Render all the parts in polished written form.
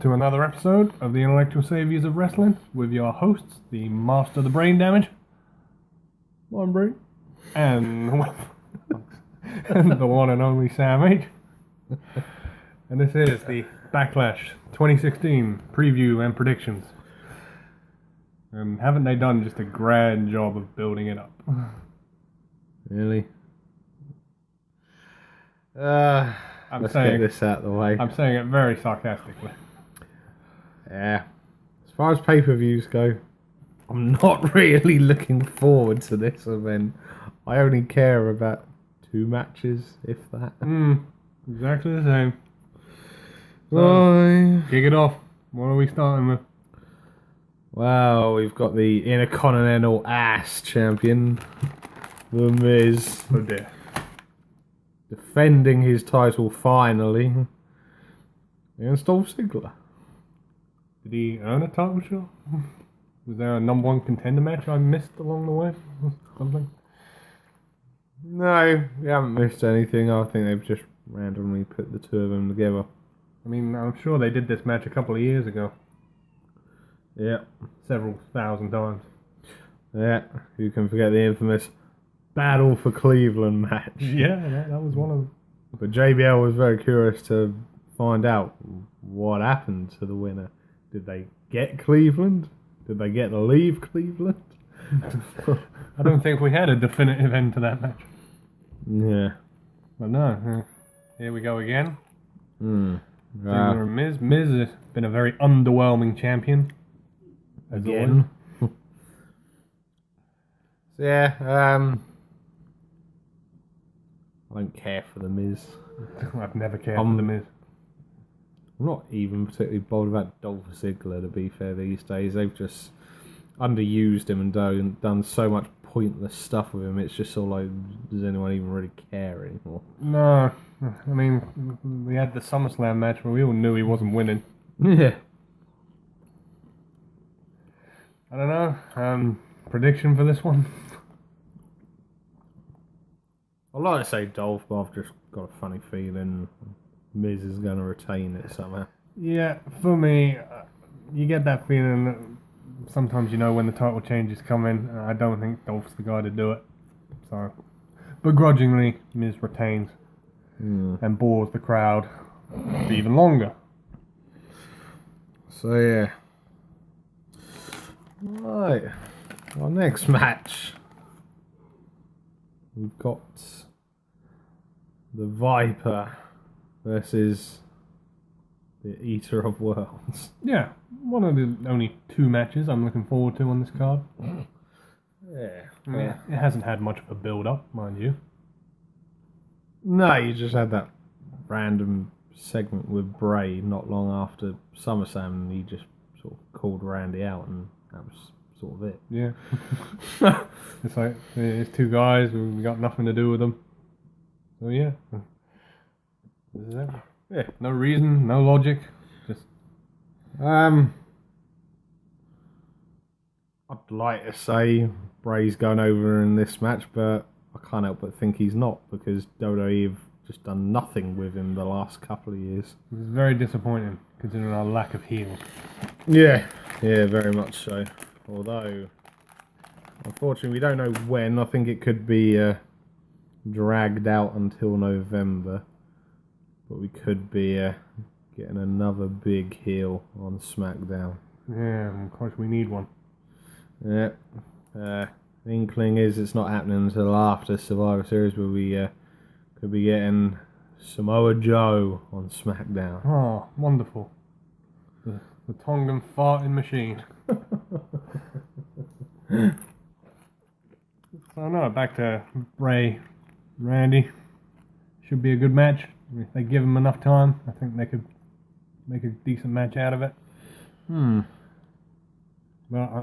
to another episode of the Intellectual Saviors of Wrestling with your hosts, the Master of the Brain Damage, One Brain, and the one and only Sam H. And this is the Backlash 2016 preview and predictions. And haven't they done just a grand job of building it up? Really? Let's get this out of the way. I'm saying it very sarcastically. Yeah. As far as pay-per-views go, I'm not really looking forward to this event. I only care about 2 matches, if that. Exactly the same. Bye. Kick it off. What are we starting with? Well, we've got the Intercontinental Ass Champion, The Miz. Oh dear. Defending his title finally against Dolph Ziggler. Did he earn a title shot? Was there a number 1 contender match I missed along the way? Something? No, we haven't missed anything. I think they've just randomly put the 2 of them together. I mean, I'm sure they did this match a couple of years ago. Yeah. Several thousand times. Yeah, who can forget the infamous Battle for Cleveland match? Yeah, that was one of them. But JBL was very curious to find out what happened to the winner. Did they get Cleveland? Did they get to leave Cleveland? I don't think we had a definitive end to that match. Yeah. But no, here we go again. Ziggler Right. and Miz. Miz has been a very underwhelming champion. Again. So yeah, I don't care for the Miz. I've never cared for the Miz. I'm not even particularly bothered about Dolph Ziggler, to be fair, these days. They've just underused him and done so much pointless stuff with him. It's just sort of like, does anyone even really care anymore? No, I mean, we had the SummerSlam match where we all knew he wasn't winning. Yeah. I don't know. Prediction for this one? I'd like to say Dolph, but I've just got a funny feeling Miz is going to retain it somehow. Yeah, for me, you get that feeling that sometimes you know when the title changes come in. I don't think Dolph's the guy to do it. So, begrudgingly, Miz retains and bores the crowd for even longer. So yeah. Right. Our next match. We've got the Viper versus the Eater of Worlds. Yeah, one of the only 2 matches I'm looking forward to on this card. Yeah. It hasn't had much of a build-up, mind you. No, you just had that random segment with Bray not long after SummerSlam, and he just sort of called Randy out, and that was sort of it. Yeah. It's like, there's 2 guys, we got nothing to do with them. So yeah. This is it. Yeah, no reason, no logic. Just I'd like to say Bray's going over in this match, but I can't help but think he's not, because WWE have just done nothing with him the last couple of years. it was very disappointing considering our lack of heels. Yeah, very much so. Although, unfortunately, we don't know when. I think it could be dragged out until November. But we could be getting another big heel on SmackDown. Yeah, of course we need one. Yeah. Inkling is it's not happening until after Survivor Series, but we could be getting Samoa Joe on SmackDown. Oh, wonderful. The Tongan farting machine. So no, back to Randy. Should be a good match. If they give him enough time, I think they could make a decent match out of it. Well,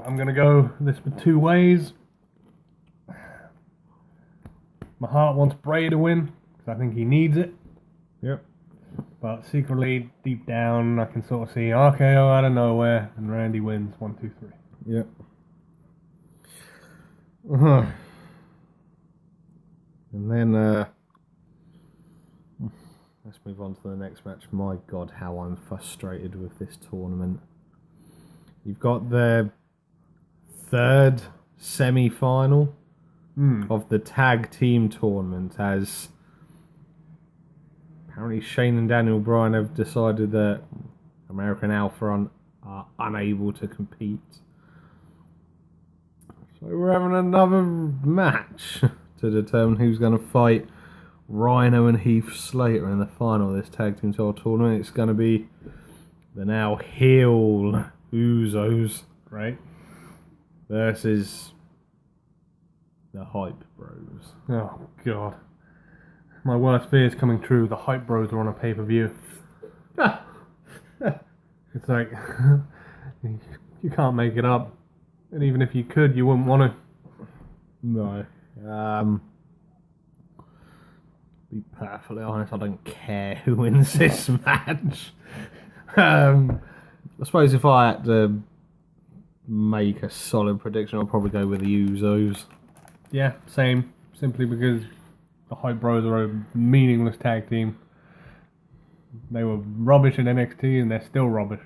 I'm going to go this with 2 ways. My heart wants Bray to win, because I think he needs it. Yep. But secretly, deep down, I can sort of see RKO out of nowhere, and Randy wins 1, 2, 3. Yep. And then let's move on to the next match. My God, how I'm frustrated with this tournament. You've got the third semi-final of the tag team tournament, as apparently Shane and Daniel Bryan have decided that American Alpha are unable to compete. So we're having another match to determine who's going to fight Rhino and Heath Slater in the final of this tag team title tournament. It's going to be the now heel Usos, Right. versus the Hype Bros. Oh, God. My worst fear is coming true. The Hype Bros are on a pay-per-view. It's like, you can't make it up. And even if you could, you wouldn't want to. No. Be perfectly honest, I don't care who wins this match. I suppose if I had to make a solid prediction, I'll probably go with the Usos. Yeah, same. Simply because the Hype Bros are a meaningless tag team. They were rubbish in NXT and they're still rubbish.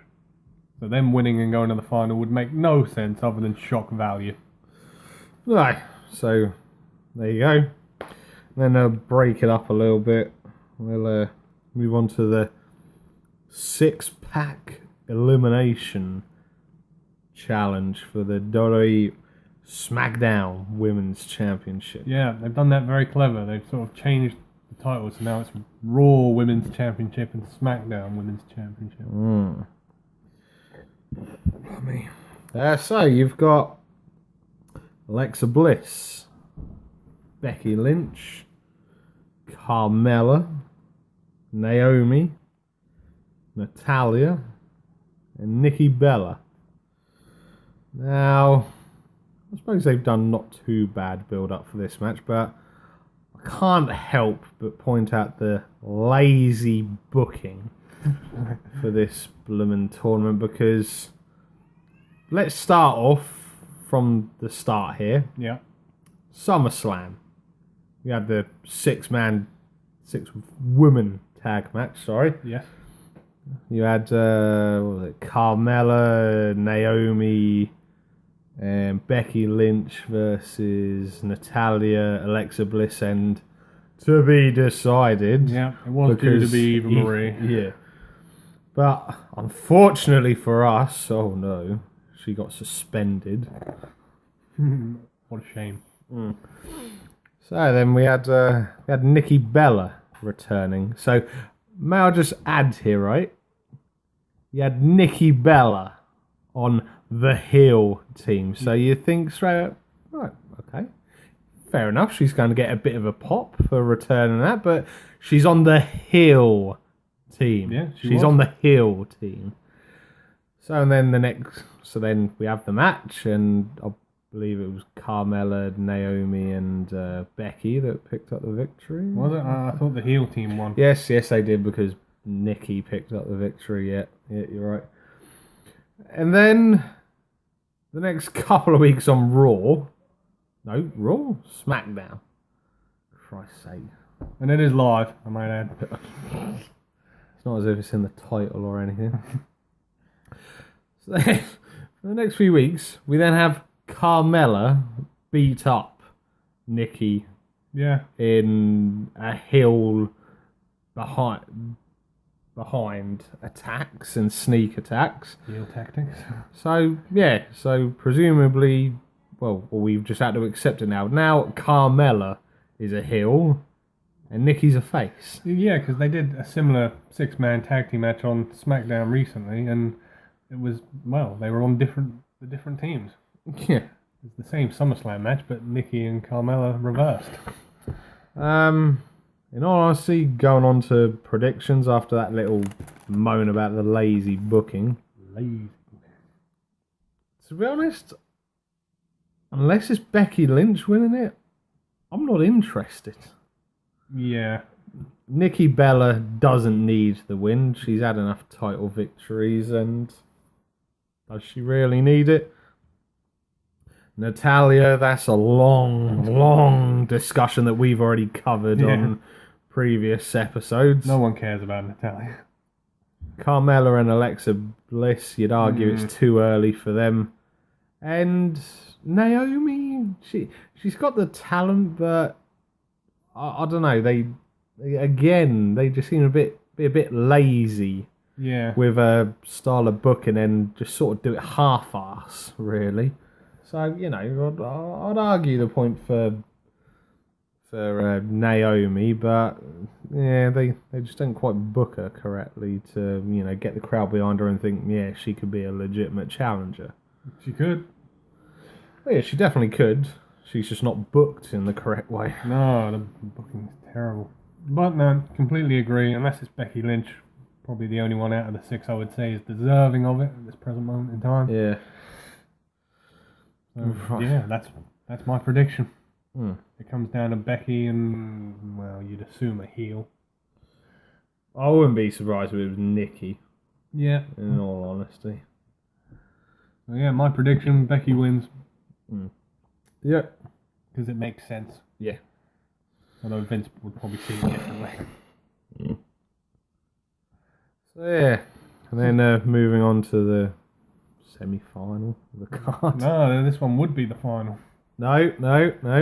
So them winning and going to the final would make no sense other than shock value. Right, so there you go. Then break it up a little bit. We'll move on to the 6-pack elimination challenge for the WWE Smackdown Women's Championship. Yeah, they've done that very clever. They've sort of changed the titles, so now it's Raw Women's Championship and SmackDown Women's Championship. So you've got Alexa Bliss, Becky Lynch, Carmella, Naomi, Natalia, and Nikki Bella. Now, I suppose they've done not too bad build-up for this match, but I can't help but point out the lazy booking for this bloomin' tournament, because let's start off from the start here. Yeah. SummerSlam. We had the 6-woman tag match, sorry. Yes. You had what was it, Carmella, Naomi, and Becky Lynch versus Natalia, Alexa Bliss, and to be decided. Yeah, it was due to be Eva Marie. Yeah. But unfortunately for us, oh no, she got suspended. What a shame. So then we had Nikki Bella returning. So may I just add here, right? You had Nikki Bella on the heel team. So you think straight up, right, okay. Fair enough, she's going to get a bit of a pop for returning that, but she's on the heel team. Yeah, she's was on the heel team. So then then we have the match, and I believe it was Carmella, Naomi, and Becky that picked up the victory. Was it? I thought the heel team won. Yes, they did, because Nikki picked up the victory. Yeah, you're right. And then the next couple of weeks on Raw. No, Raw? SmackDown. Christ's sake. And it is live, I might add. It's not as if it's in the title or anything. So for the next few weeks, we then have Carmella beat up Nikki in a hill behind attacks and sneak attacks. Heel tactics. So presumably, well, we've just had to accept it now. Now Carmella is a heel and Nikki's a face. Yeah, because they did a similar 6-man tag team match on SmackDown recently, and it was, well, they were on the different teams. Yeah. It's the same SummerSlam match, but Nikki and Carmella reversed. In all honesty, going on to predictions after that little moan about the lazy booking. To be honest, unless it's Becky Lynch winning it, I'm not interested. Yeah. Nikki Bella doesn't need the win. She's had enough title victories, and does she really need it? Natalia, that's a long discussion that we've already covered on previous episodes. No one cares about Natalia. Carmella and Alexa Bliss, you'd argue it's too early for them. And Naomi, she's got the talent, but I don't know. They just seem a bit lazy. Yeah. With a style of booking and just sort of do it half-ass, really. So, you know, I'd argue the point for Naomi, but yeah, they just don't quite book her correctly to, you know, get the crowd behind her and think, yeah, she could be a legitimate challenger. She could. Well, yeah, she definitely could. She's just not booked in the correct way. No, the booking's terrible. But no, completely agree. Unless it's Becky Lynch, probably the only one out of the 6 I would say is deserving of it at this present moment in time. Yeah. So, yeah, that's my prediction. Hmm. It comes down to Becky and, well, you'd assume a heel. I wouldn't be surprised if it was Nikki. Yeah. In all honesty. So, yeah, my prediction, Becky wins. Yeah. Because it makes sense. Yeah. Although Vince would probably see it differently. So yeah, and then moving on to the semi-final of the card. No, this one would be the final. No,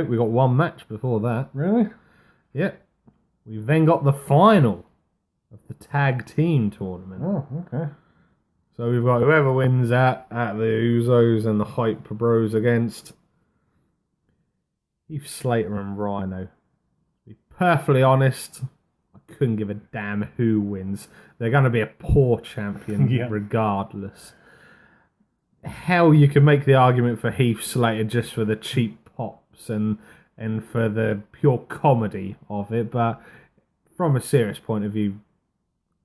we got one match before that. Really? Yep. We've then got the final of the tag team tournament. Oh, okay. So we've got whoever wins at the Usos and the Hype Bros against Heath Slater and Rhino. To be perfectly honest, I couldn't give a damn who wins. They're going to be a poor champion regardless. Hell, you can make the argument for Heath Slater just for the cheap pops and for the pure comedy of it, but from a serious point of view,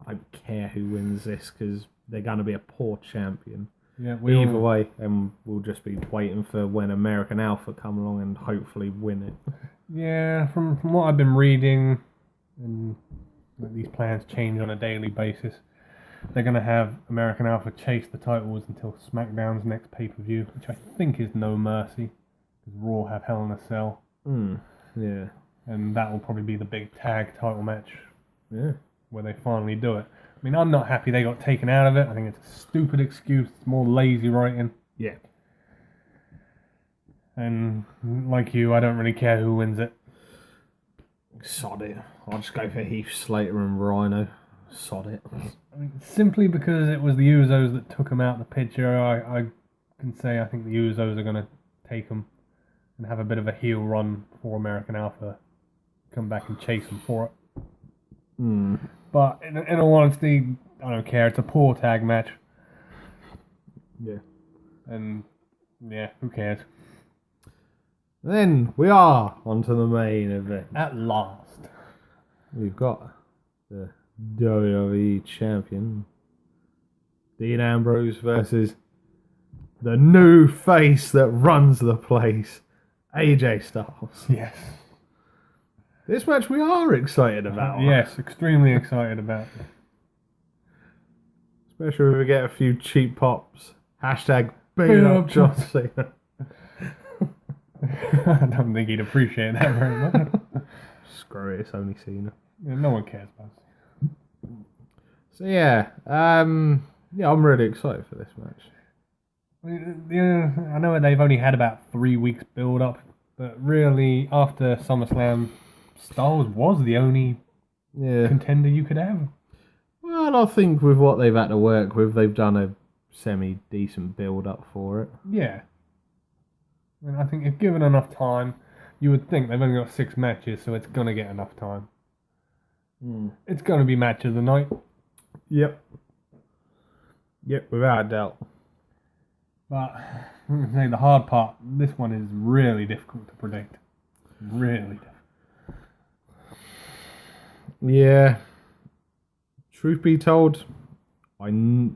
I don't care who wins this because they're going to be a poor champion. Yeah, Either way, and we'll just be waiting for when American Alpha come along and hopefully win it. Yeah, from what I've been reading, and these plans change on a daily basis, they're going to have American Alpha chase the titles until SmackDown's next pay-per-view, which I think is No Mercy, because Raw have Hell in a Cell. Yeah. And that will probably be the big tag title match. Yeah. Where they finally do it. I mean, I'm not happy they got taken out of it. I think it's a stupid excuse. It's more lazy writing. Yeah. And like you, I don't really care who wins it. Sod it. I'll just go for Heath Slater and Rhino. Sod it. I mean, simply because it was the Usos that took them out of the picture, I can say I think the Usos are going to take them and have a bit of a heel run for American Alpha. Come back and chase them for it. But in all honesty, I don't care. It's a poor tag match. Yeah. And yeah, who cares? Then we are onto the main event. At last. We've got the WWE champion, Dean Ambrose, versus the new face that runs the place, AJ Styles. Yes. This match we are excited about. Yes, extremely excited about it. Especially if we get a few cheap pops. Hashtag beat up John Cena. I don't think he'd appreciate that very much. Screw it, it's only Cena. Yeah, no one cares about it. So yeah, I'm really excited for this match. I know they've only had about 3 weeks build up, but really after SummerSlam, Styles was the only contender you could have. Well, I think with what they've had to work with, they've done a semi-decent build-up for it. Yeah. And I think if given enough time, you would think they've only got 6 matches, so it's going to get enough time. It's going to be match of the night. Yep, without a doubt. But I'm going to say the hard part, this one is really difficult to predict. Really difficult. Yeah. Truth be told, I know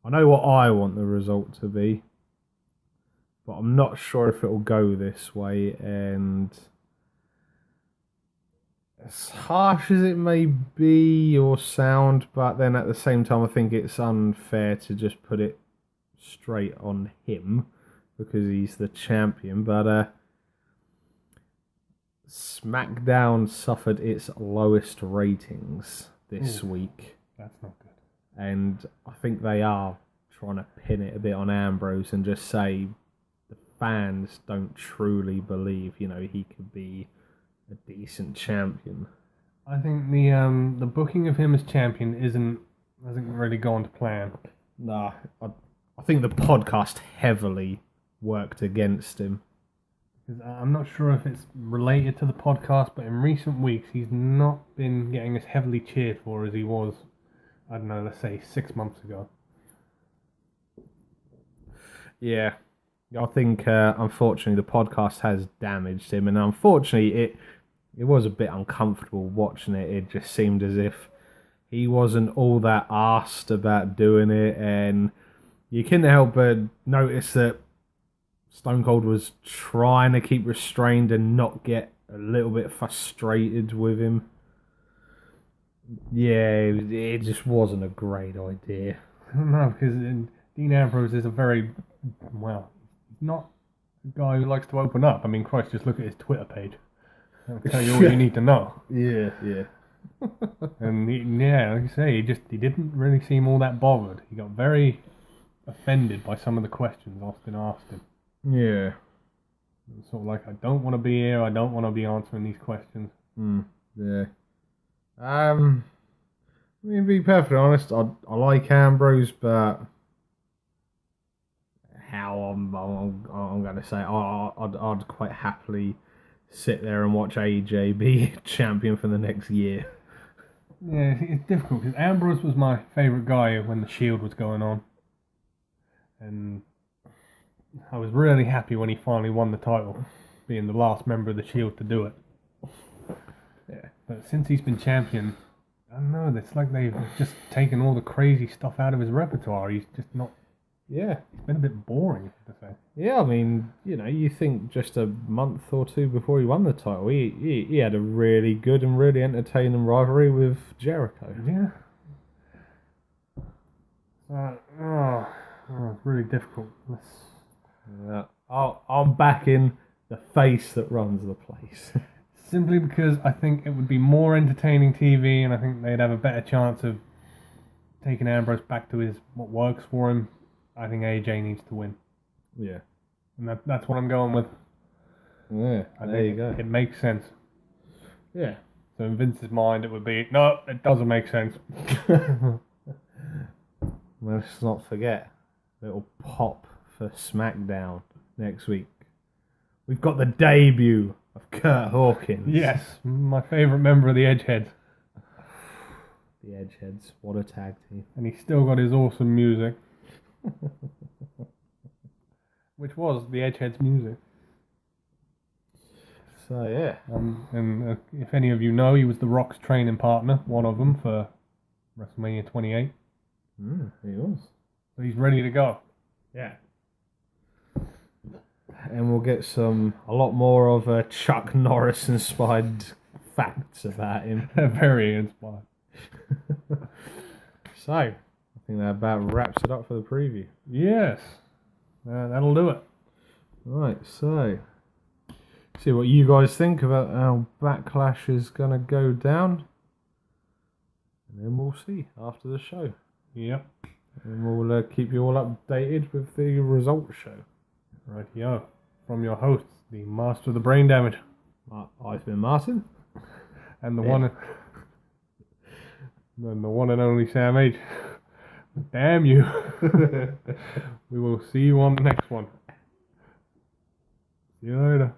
what I want the result to be, but I'm not sure if it'll go this way. And as harsh as it may be or sound, but then at the same time, I think it's unfair to just put it straight on him because he's the champion. But Smackdown suffered its lowest ratings this week. That's not good. And I think they are trying to pin it a bit on Ambrose and just say the fans don't truly believe, he could be a decent champion. I think the booking of him as champion hasn't really gone to plan. Nah, I think the podcast heavily worked against him. Because I'm not sure if it's related to the podcast, but in recent weeks he's not been getting as heavily cheered for as he was, I don't know, let's say 6 months ago. Yeah, I think unfortunately the podcast has damaged him, and unfortunately it was a bit uncomfortable watching it. It just seemed as if he wasn't all that arsed about doing it, and you couldn't help but notice that Stone Cold was trying to keep restrained and not get a little bit frustrated with him. Yeah, it just wasn't a great idea. No, because Dean Ambrose is he's not a guy who likes to open up. I mean, Christ, just look at his Twitter page. That'll tell you all you need to know. Yeah. And like you say, he didn't really seem all that bothered. He got very offended by some of the questions Austin asked him. Yeah. It was sort of like, I don't want to be here. I don't want to be answering these questions. Yeah. I mean, to be perfectly honest, I like Ambrose, but how I'm going to say I'd quite happily sit there and watch AJ be champion for the next year. Yeah, it's difficult because Ambrose was my favourite guy when the Shield was going on, and I was really happy when he finally won the title, being the last member of the Shield to do it. Yeah. But since he's been champion, I don't know, it's like they've just taken all the crazy stuff out of his repertoire. He's just not... Yeah. It's been a bit boring, to say. Yeah, I mean, you think just a month or two before he won the title, he had a really good and really entertaining rivalry with Jericho. Yeah. It's really difficult. Yeah. I'm backing the face that runs the place. Simply because I think it would be more entertaining TV, and I think they'd have a better chance of taking Ambrose back to what works for him. I think AJ needs to win. Yeah. And that's what I'm going with. Yeah, there you go. It makes sense. Yeah. So in Vince's mind, it would be, no, it doesn't make sense. Let's not forget, little pop for Smackdown next week. We've got the debut of Kurt Hawkins. Yes, my favourite member of the Edgeheads. The Edgeheads, what a tag team. And he's still got his awesome music. Which was the Edgeheads music. So, yeah. And if any of you know, he was The Rock's training partner, one of them, for WrestleMania 28. He was. So he's ready to go. Yeah. And we'll get a lot more of Chuck Norris inspired facts about him. They're very inspired. So, I think that about wraps it up for the preview. Yes. That'll do it. Right, so see what you guys think about how Backlash is going to go down. And then we'll see after the show. Yep. And we'll keep you all updated with the results show. Rightio. From your hosts, the Master of the Brain Damage. I've been Martin. And the one and only Sam H. Damn you. We will see you on the next one. See you later.